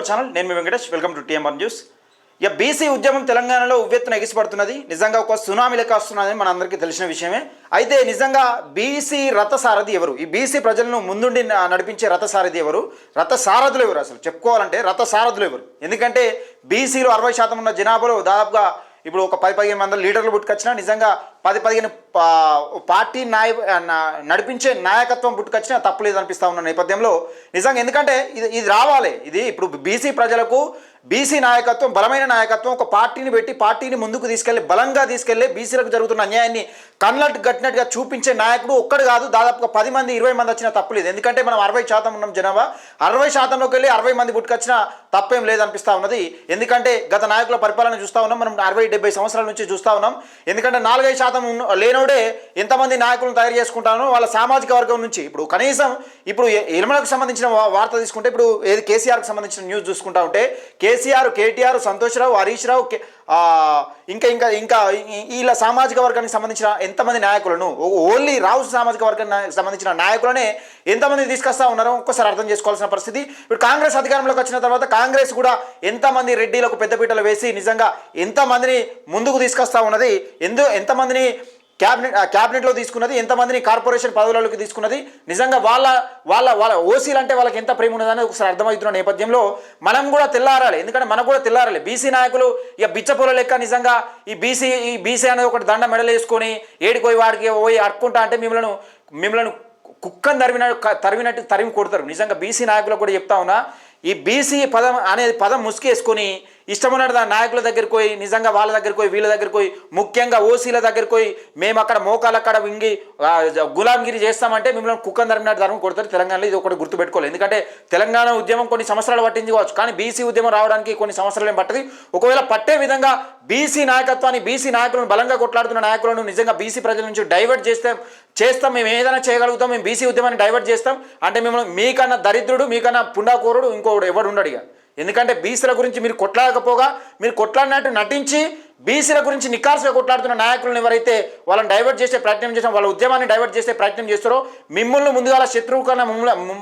Hour channel. నేను మీ Venkatesh. Welcome to TMR news. ఇక బీసీ ఉద్యమం తెలంగాణలో ఉవ్వెత్తున ఎగిసిపడుతున్నది. నిజంగా ఒక సునామీ లెక్క వస్తున్నది మన అందరికీ తెలిసిన విషయమే. అయితే నిజంగా బీసీ రథసారథి ఎవరు? ఈ బీసీ ప్రజలను ముందుండి నడిపించే రథసారథి ఎవరు? రథసారథులు ఎవరు? అసలు చెప్పుకోవాలంటే రథసారథులు ఎవరు? ఎందుకంటే బీసీలో 60% ఉన్న జనాభాలో దాదాపుగా ఇప్పుడు ఒక 10-15 మంది లీడర్లు పుట్టుకొచ్చినా నిజంగా 10-15 పార్టీ నడిపించే నాయకత్వం పుట్టుకొచ్చినా తప్పులేదు అనిపిస్తూ ఉన్న నేపథ్యంలో నిజంగా ఎందుకంటే ఇది రావాలి. ఇది ఇప్పుడు బీసీ ప్రజలకు బీసీ నాయకత్వం, బలమైన నాయకత్వం, ఒక పార్టీని పెట్టి పార్టీని ముందుకు తీసుకెళ్లి బలంగా తీసుకెళ్లి బీసీలకు జరుగుతున్న అన్యాయాన్ని కళ్ళట్టు కట్టినట్టుగా చూపించే నాయకుడు ఒక్కడు కాదు, దాదాపుగా 10 మంది 20 మంది వచ్చినా తప్పులేదు. ఎందుకంటే మనం 60% ఉన్నాం జనాభా. 60%లోకి వెళ్ళి 60 మంది పుట్టుకొచ్చినా తప్పేం లేదనిపిస్తూ ఉన్నది. ఎందుకంటే గత నాయకుల పరిపాలన చూస్తూ ఉన్నాం మనం, 60-70 సంవత్సరాల నుంచి చూస్తూ ఉన్నాం. ఎందుకంటే 4-5% లేనోడే ఎంతమంది నాయకులను తయారు చేసుకుంటానో వాళ్ళ సామాజిక వర్గం నుంచి. ఇప్పుడు కనీసం ఇప్పుడు ఎలుమలకు సంబంధించిన వార్త తీసుకుంటే, ఇప్పుడు ఏది కేసీఆర్కి సంబంధించిన న్యూస్ చూసుకుంటా ఉంటే కేసీఆర్, కేటీఆర్, సంతోష్ రావు, హరీష్ రావు, ఇంకా ఇంకా ఇంకా వీళ్ళ సామాజిక వర్గానికి సంబంధించిన ఎంతమంది నాయకులను, ఓన్లీ రావు సామాజిక వర్గానికి సంబంధించిన నాయకులనే ఎంతమంది తీసుకొస్తా ఉన్నారో ఒక్కసారి అర్థం చేసుకోవాల్సిన పరిస్థితి. ఇప్పుడు కాంగ్రెస్ అధికారంలోకి వచ్చిన తర్వాత కాంగ్రెస్ కూడా ఎంతమంది రెడ్డిలకు పెద్దపీటలు వేసి నిజంగా ఎంతమందిని ముందుకు తీసుకొస్తా ఉన్నది, ఎంతమందిని క్యాబినెట్లో తీసుకున్నది, ఎంతమందిని కార్పొరేషన్ పదవులలోకి తీసుకున్నది. నిజంగా వాళ్ళ వాళ్ళ వాళ్ళ ఓసీలు అంటే వాళ్ళకి ఎంత ప్రేమ ఉన్నదని ఒకసారి అర్థమవుతున్న నేపథ్యంలో మనం కూడా తెల్లారాలి. ఎందుకంటే మనకు కూడా తెల్లారాలి. బీసీ నాయకులు ఇక బిచ్చపూల లెక్క నిజంగా ఈ బీసీ అనేది ఒకటి దండ మెడలు వేసుకొని ఏడిపోయి వాడికి పోయి అడుక్కుంటా అంటే మిమ్మల్ని కుక్కను తరిమినట్టు తరిమి కొడతారు. నిజంగా బీసీ నాయకులకు కూడా చెప్తా ఉన్నా, ఈ బీసీ పదం అనేది పదం ముసుకేసుకొని ఇష్టమున్న నాయకుల దగ్గరికి పోయి నిజంగా వాళ్ళ దగ్గరికి పోయి వీళ్ళ దగ్గరికి పోయి ముఖ్యంగా ఓసీల దగ్గరికి పోయి మేము అక్కడ మోకాలు అక్కడ వింగి గులాంగిరి చేస్తామంటే మిమ్మల్ని కుక్కను తరిమినట్టు ధర్మం కొడతారు. తెలంగాణలో ఇది ఒకటి గుర్తుపెట్టుకోవాలి. ఎందుకంటే తెలంగాణ ఉద్యమం కొన్ని సంవత్సరాలు పట్టించుకోవచ్చు, కానీ బీసీ ఉద్యమం రావడానికి కొన్ని సంవత్సరాలు ఏం పట్టదు. ఒకవేళ పట్టే విధంగా బీసీ నాయకత్వాన్ని, బీసీ నాయకులను బలంగా కొట్లాడుతున్న నాయకులను నిజంగా బీసీ ప్రజల నుంచి డైవర్ట్ చేస్తాం, మేము ఏదైనా చేయగలుగుతాం, మేము బీసీ ఉద్యమాన్ని డైవర్ట్ చేస్తాం అంటే మిమ్మల్ని మీకన్నా దరిద్రుడు, మీకన్నా పుండాకోరుడు ఇంకోడు ఎవడు ఉండడు ఇక. ఎందుకంటే బీసీల గురించి మీరు కొట్లాడకపోగా మీరు కొట్లాడినట్టు నటించి బీసీల గురించి నికార్సుగా కొట్లాడుతున్న నాయకులను ఎవరైతే వాళ్ళని డైవర్ట్ చేసే ప్రయత్నం చేసిన, వాళ్ళ ఉద్యమాన్ని డైవర్ట్ చేసే ప్రయత్నం చేస్తారో మిమ్మల్ని ముందుగా శత్రువు కన్నా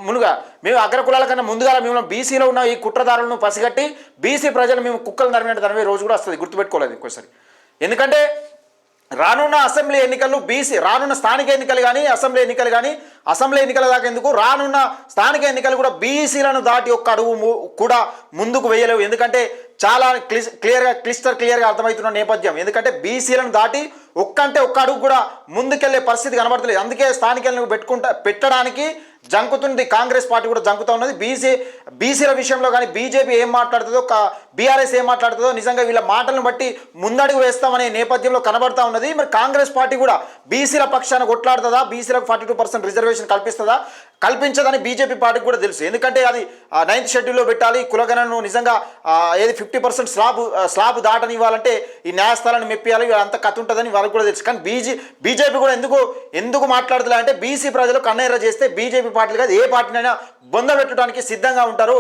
మునుగా మేము అగ్రకులాల కన్నా ముందుగా మిమ్మల్ని బీసీలో ఉన్న ఈ కుట్రదారులను పసిగట్టి బీసీ ప్రజలు మేము కుక్కలు తరిమినట్టు తరిమే రోజు కూడా వస్తుంది. గుర్తుపెట్టుకోలేదు ఇంకోసారి. ఎందుకంటే రానున్న అసెంబ్లీ ఎన్నికలు రానున్న స్థానిక ఎన్నికలు కానీ అసెంబ్లీ ఎన్నికలు కానీ, అసెంబ్లీ ఎన్నికల దాకా ఎందుకు, రానున్న స్థానిక ఎన్నికలు కూడా బీసీలను దాటి ఒక్క అడుగు కూడా ముందుకు వేయలేవు. ఎందుకంటే చాలా క్లియర్గా అర్థమవుతున్న నేపథ్యం. ఎందుకంటే బీసీలను దాటి ఒక్క అడుగు కూడా ముందుకెళ్లే పరిస్థితి కనబడతలేదు. అందుకే స్థానిక ఎన్నికలు పెట్టడానికి జంకుతుంది కాంగ్రెస్ పార్టీ కూడా జంకుతూ ఉన్నది. బీసీల విషయంలో కానీ బీజేపీ ఏం మాట్లాడుతుందో, బీఆర్ఎస్ ఏం మాట్లాడుతుందో నిజంగా వీళ్ళ మాటలను బట్టి ముందడుగు వేస్తామనే నేపథ్యంలో కనబడతా ఉన్నది. మరి కాంగ్రెస్ పార్టీ కూడా బీసీల పక్షాన కొట్లాడుతుందా, బీసీలకు 42% రిజర్వేషన్ కల్పిస్తుందా, కల్పించదని బీజేపీ పార్టీకి కూడా తెలుసు. ఎందుకంటే అది 9th షెడ్యూల్లో పెట్టాలి, కులగణను నిజంగా ఏది 50% స్లాబ్ దాటనివ్వాలంటే ఈ న్యాయస్థానాన్ని మెప్పియాలి, అంత కథ ఉంటుందని వాళ్ళకి కూడా తెలుసు. కానీ బీజేపీ కూడా ఎందుకు మాట్లాడుతుందా అంటే బీసీ ప్రజలు కన్నెర్ర చేస్తే బీజేపీ పార్టీలు కాదు ఏ పార్టీనైనా బొంద పెట్టడానికి సిద్ధంగా ఉంటారు.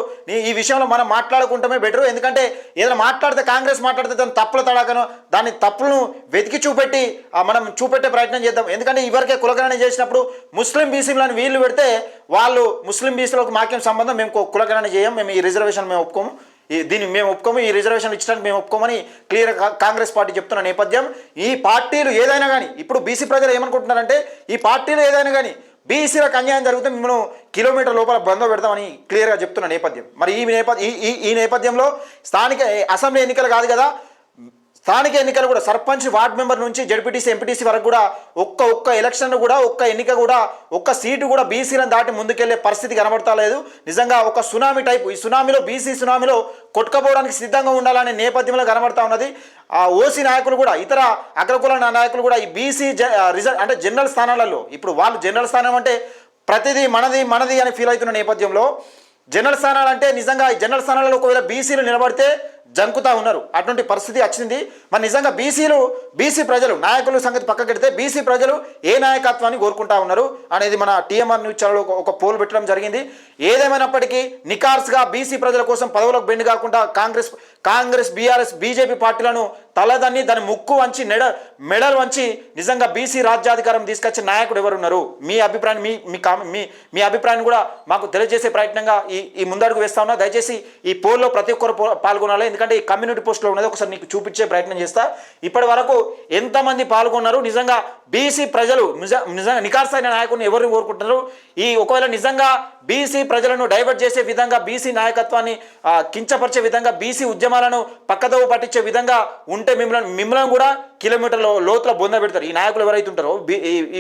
ఈ విషయంలో మనం మాట్లాడుకుంటామే బెటరు. ఎందుకంటే ఏదైనా మాట్లాడితే కాంగ్రెస్ మాట్లాడితే దాని తప్పుల తడాకను దాని తప్పులను వెతికి మనం చూపెట్టే ప్రయత్నం చేద్దాం. ఎందుకంటే ఇవరకే కులగణన చేసినప్పుడు ముస్లిం బీసీలను వీళ్ళు పెడితే వాళ్ళు ముస్లిం బీసీలకు మాకేం సంబంధం, మేము కులగణన చేయం, మేము ఈ రిజర్వేషన్ మేము ఒప్పుకోము, దీన్ని మేము ఒప్పుకోము, ఈ రిజర్వేషన్లు ఇచ్చడానికి మేము ఒప్పుకోమని క్లియర్గా కాంగ్రెస్ పార్టీ చెప్తున్న నేపథ్యం. ఈ పార్టీలు ఏదైనా కానీ ఇప్పుడు బీసీ ప్రజలు ఏమనుకుంటున్నారంటే ఈ పార్టీలు ఏదైనా కానీ బీసీలకు అన్యాయం జరిగితే మిమ్మల్ని కిలోమీటర్ లోపల బంధం పెడతామని క్లియర్గా చెప్తున్న నేపథ్యం. మరి ఈ నేపథ్యంలో స్థానిక అసెంబ్లీ ఎన్నికలు కాదు కదా, స్థానిక ఎన్నికలు కూడా సర్పంచ్, వార్డు మెంబర్ నుంచి జడ్పీటీసీ, ఎంపీటీసీ వరకు కూడా ఒక్క ఎలక్షన్ కూడా ఒక్క ఎన్నిక కూడా ఒక్క సీటు కూడా బీసీలను దాటి ముందుకెళ్లే పరిస్థితి కనబడతా లేదు. నిజంగా ఒక సునామీ టైపు, ఈ సునామీలో బీసీ సునామీలో కొట్టుకపోవడానికి సిద్ధంగా ఉండాలనే నేపథ్యంలో కనబడతా ఉన్నది. ఆ ఓసీ నాయకులు కూడా ఇతర అగ్రకుల నాయకులు కూడా ఈ బీసీ అంటే జనరల్ స్థానాలలో, ఇప్పుడు వాళ్ళు జనరల్ స్థానం అంటే ప్రతిదీ మనది అని ఫీల్ అవుతున్న నేపథ్యంలో జనరల్ స్థానాలు అంటే నిజంగా ఈ జనరల్ స్థానాలలో ఒకవేళ బీసీలు నిలబడితే జంకుతా ఉన్నారు. అటువంటి పరిస్థితి వచ్చింది. మరి నిజంగా బీసీ ప్రజలు నాయకుల సంగతి పక్కకెడితే బీసీ ప్రజలు ఏ నాయకత్వాన్ని కోరుకుంటా ఉన్నారు అనేది మన టీఎంఆర్ న్యూస్ ఛానల్లో ఒక పోల్ పెట్టడం జరిగింది. ఏదేమైనప్పటికీ నికార్స్గా బీసీ ప్రజల కోసం పదవులకు బెండ్ కాకుండా కాంగ్రెస్, బీఆర్ఎస్, బీజేపీ పార్టీలను తలదన్ని దాని ముక్కు వంచి మెడలు వంచి నిజంగా బీసీ రాజ్యాధికారం తీసుకొచ్చే నాయకుడు ఎవరున్నారు? మీ అభిప్రాయం మీ అభిప్రాయాన్ని కూడా మాకు తెలియజేసే ప్రయత్నంగా ఈ ముందడుగు వేస్తా ఉన్నా. దయచేసి ఈ పోల్లో ప్రతి ఒక్కరు పాల్గొనాలి, ఎందుకంటే ఈ కమ్యూనిటీ పోస్ట్లో ఉన్నది ఒకసారి నీకు చూపించే ప్రయత్నం చేస్తా. ఇప్పటి వరకు ఎంతమంది పాల్గొన్నారు? నిజంగా బీసీ ప్రజలు నిజంగా నికార్సైన నాయకుడిని ఎవరిని కోరుకుంటున్నారు? ఒకవేళ నిజంగా బీసీ ప్రజలను డైవర్ట్ చేసే విధంగా, బీసీ నాయకత్వాన్ని కించపరిచే విధంగా, బీసీ ఉద్యమాలను పక్కదోవ పట్టించే విధంగా ఉంటే మిమ్మల్ని కూడా కిలోమీటర్ల లోతుల బొంద పెడతారు. ఈ నాయకులు ఎవరైతే ఉంటారో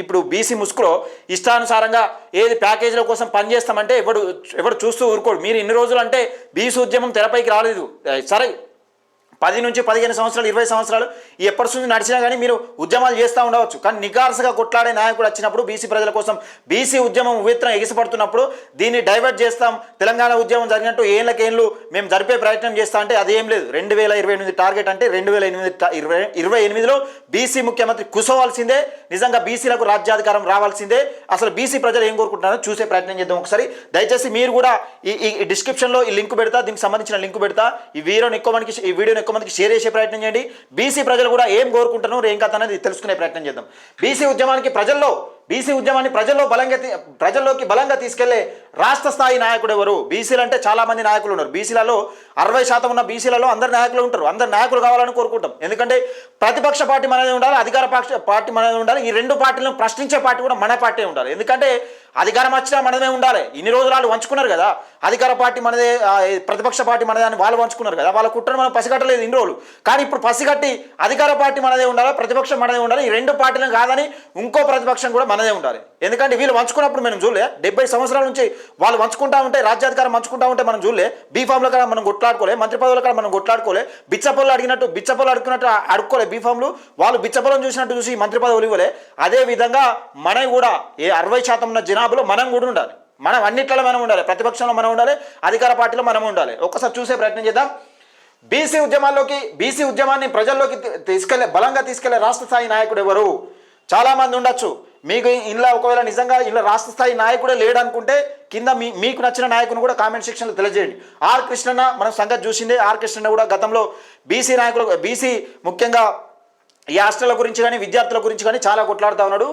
ఇప్పుడు బీసీ ముసుగులో ఇష్టానుసారంగా ఏది ప్యాకేజీల కోసం పనిచేస్తామంటే ఎవడు చూస్తూ ఊరుకోడు. మీరు ఇన్ని రోజులు అంటే బీసీ ఉద్యమం తెరపైకి రాలేదు, సరే 10 నుంచి 15 సంవత్సరాలు 20 సంవత్సరాలు ఎప్పటి నుంచి నడిచినా కానీ మీరు ఉద్యమాలు చేస్తూ ఉండవచ్చు. కానీ నికార్సుగా కొట్లాడే నాయకుడు వచ్చినప్పుడు, బీసీ ప్రజల కోసం బీసీ ఉద్యమం ఉవ్వెత్తున ఎగిసిపడుతున్నప్పుడు దీన్ని డైవర్ట్ చేస్తాం, తెలంగాణ ఉద్యమం జరిగినట్టు ఏళ్ళకేళ్ళు మేము జరిపే ప్రయత్నం చేస్తా అంటే అదేం లేదు. 2028 టార్గెట్ అంటే 2028లో బీసీ ముఖ్యమంత్రి కూర్చోవాల్సిందే, నిజంగా బీసీలకు రాజ్యాధికారం రావాల్సిందే. అసలు బీసీ ప్రజలు ఏం కోరుకుంటున్నారో చూసే ప్రయత్నం చేద్దాం ఒకసారి. దయచేసి మీరు కూడా ఈ డిస్క్రిప్షన్లో ఈ లింక్ పెడతా, దీనికి సంబంధించిన లింక్ పెడతా. ఈ వీడియోని ఎక్కువ మందికి షేర్ చేసే ప్రయత్నం చేయండి. బీసీ ప్రజలు కూడా ఏం కోరుకుంటున్నారు, ఏం కథ అనేది తెలుసుకునే ప్రయత్నం చేద్దాం. బీసీ ఉద్యమాన్ని ప్రజల్లోకి బలంగా తీసుకెళ్లే రాష్ట్ర స్థాయి నాయకుడు ఎవరు? బీసీలు అంటే చాలా మంది నాయకులు ఉన్నారు. బీసీలలో 60% ఉన్న బీసీలలో అందరు నాయకులు ఉంటారు. అందరు నాయకులు కావాలని కోరుకుంటాం. ఎందుకంటే ప్రతిపక్ష పార్టీ మనదే ఉండాలి, అధికార పార్టీ మనదే ఉండాలి. ఈ రెండు పార్టీలను ప్రశ్నించే పార్టీ కూడా మన పార్టీ ఉండాలి. ఎందుకంటే అధికారం వచ్చినా మనమే ఉండాలి. ఇన్ని రోజులు వాళ్ళు వంచుకున్నారు కదా, అధికార పార్టీ మనదే, ప్రతిపక్ష పార్టీ మనదే అని వాళ్ళు వంచుకున్నారు కదా, వాళ్ళ కుట్రను మనం పసిగట్టలేదు ఇన్ని రోజులు. కానీ ఇప్పుడు పసిగట్టి అధికార పార్టీ మనదే ఉండాలి, ప్రతిపక్షం మనదే ఉండాలి. ఈ రెండు పార్టీలను కాదని ఇంకో ప్రతిపక్షం కూడా మనదే ఉండాలి. ఎందుకంటే వీళ్ళు వంచుకున్నప్పుడు మనం చూడలే, 70 సంవత్సరాల నుంచి వాళ్ళు వంచుకుంటా ఉంటే, రాజ్యాధికారం వంచుకుంటా ఉంటే మనం చూడలే. బీఫామ్ల కాడ మనం కొట్లాడుకోలే, మంత్రి పదవుల కాడ మనం కొట్లాడుకోలే, బిచ్చపొల్లు అడుక్కున్నట్టు అడుక్కోలే బీఫామ్లు. వాళ్ళు బిచ్చపొలం చూసినట్టు చూసి మంత్రి పదవులు ఇవ్వలే. అదే విధంగా మనం కూడా 60% ఉన్న జనాభాలో మనం కూడా ఉండాలి. మనం అన్నిట్లలో మనం ఉండాలి, ప్రతిపక్షంలో మనం ఉండాలి, అధికార పార్టీలో మనం ఉండాలి. ఒక్కసారి చూసే ప్రయత్నం చేద్దాం. బీసీ ఉద్యమాన్ని ప్రజల్లోకి బలంగా తీసుకెళ్లే రాష్ట్ర స్థాయి నాయకుడు ఎవరు? చాలా మంది ఉండొచ్చు. మీకు ఇలా ఒకవేళ నిజంగా ఇలా రాష్ట్ర స్థాయి నాయకుడే లేడనుకుంటే కింద మీకు నచ్చిన నాయకుని కూడా కామెంట్ సెక్షన్లో తెలియజేయండి. ఆర్ కృష్ణన్న మనం సంగతి చూసిందే. ఆర్ కృష్ణన్న కూడా గతంలో బీసీ నాయకులు, బీసీ ముఖ్యంగా ఈ హాస్టళ్ల గురించి కానీ విద్యార్థుల గురించి కానీ చాలా కొట్లాడుతూ ఉన్నాడు.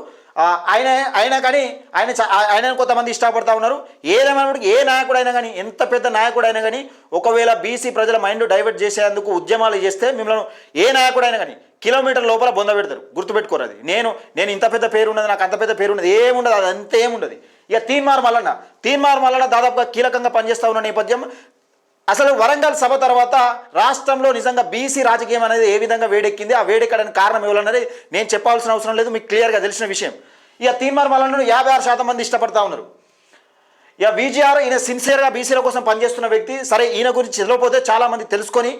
ఆయన కొంతమంది ఇష్టపడతా ఉన్నారు. ఏదేమైనప్పటికీ ఏ నాయకుడైనా కానీ, ఎంత పెద్ద నాయకుడైనా కానీ, ఒకవేళ బీసీ ప్రజల మైండ్ డైవర్ట్ చేసేందుకు ఉద్యమాలు చేస్తే మిమ్మల్ని ఏ నాయకుడైనా కానీ కిలోమీటర్ లోపల బొంద పెడతారు. గుర్తుపెట్టుకోరు. అది నేను ఇంత పెద్ద పేరు ఉన్నది, నాకు అంత పెద్ద పేరు ఉన్నది ఏముండదు, అది అంత ఏముండదు. ఇక తీన్మార్ మల్లన్న దాదాపుగా కీలకంగా పనిచేస్తూ ఉన్న నేపథ్యం. అసలు వరంగల్ సభ తర్వాత రాష్ట్రంలో నిజంగా బీసీ రాజకీయం అనేది ఏ విధంగా వేడెక్కింది, ఆ వేడెక్కడానికి కారణం ఎవరన్నది నేను చెప్పాల్సిన అవసరం లేదు, మీకు క్లియర్గా తెలిసిన విషయం. ఇక తీన్మార్ మల్లన్నను 56% మంది ఇష్టపడతా ఉన్నారు. ఇక విజిఆర్ ఈయన సిన్సియర్గా బీసీల కోసం పనిచేస్తున్న వ్యక్తి. సరే, ఈయన గురించి చదవకపోతే చాలా మంది తెలుసుకొని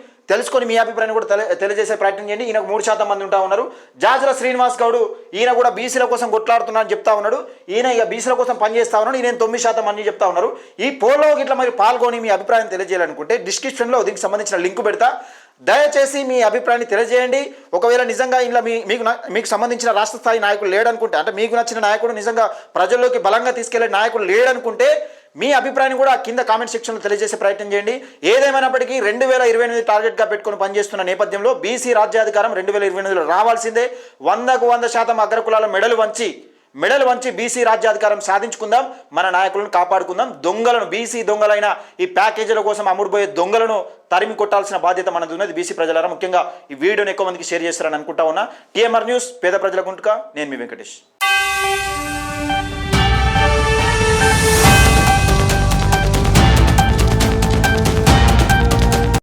మీ అభిప్రాయాన్ని కూడా తెలియజేసే ప్రయత్నం చేయండి. ఈయనకు 3% మంది ఉంటా ఉన్నారు. జాజుల శ్రీనివాస్ గౌడ్ ఈయన కూడా బీసీల కోసం కొట్లాడుతున్నా అని చెప్తా ఉన్నాడు. ఈయన ఇక బీసీల కోసం పనిచేస్తా ఉన్నాడు. ఈయన 9% మంది చెప్తా ఉన్నారు. ఈ పోల్లో ఇట్లా మరి పాల్గొని మీ అభిప్రాయం తెలియజేయాలనుకుంటే డిస్క్రిప్షన్లో దీనికి సంబంధించిన లింక్ పెడతా. దయచేసి మీ అభిప్రాయాన్ని తెలియజేయండి. ఒకవేళ నిజంగా ఇలా మీకు సంబంధించిన రాష్ట్ర స్థాయి నాయకుడు లేడనుకుంటే, అంటే మీకు నచ్చిన నాయకుడు నిజంగా ప్రజల్లోకి బలంగా తీసుకెళ్లే నాయకుడు లేడనుకుంటే మీ అభిప్రాయాన్ని కూడా కింద కామెంట్ సెక్షన్లో తెలియజేసే ప్రయత్నం చేయండి. ఏదేమైనప్పటికీ 2028 టార్గెట్గా పెట్టుకుని పనిచేస్తున్న నేపథ్యంలో బీసీ రాజ్యాధికారం 2028లో రావాల్సిందే. 100% అగ్రకులాల మెడలు వంచి బీసీ రాజ్యాధికారం సాధించుకుందాం, మన నాయకులను కాపాడుకుందాం. బీసీ దొంగలైన ఈ ప్యాకేజీల కోసం అమ్ముడుపోయే దొంగలను తరిమి కొట్టాల్సిన బాధ్యత మనది ఉన్నది. బీసీ ప్రజలారా, ముఖ్యంగా ఈ వీడియోని ఎక్కువ మందికి షేర్ చేస్తారని అనుకుంటా ఉన్నా. టీఎంఆర్ న్యూస్, పేద ప్రజల గుంటుక, నేను మీ వెంకటేష్.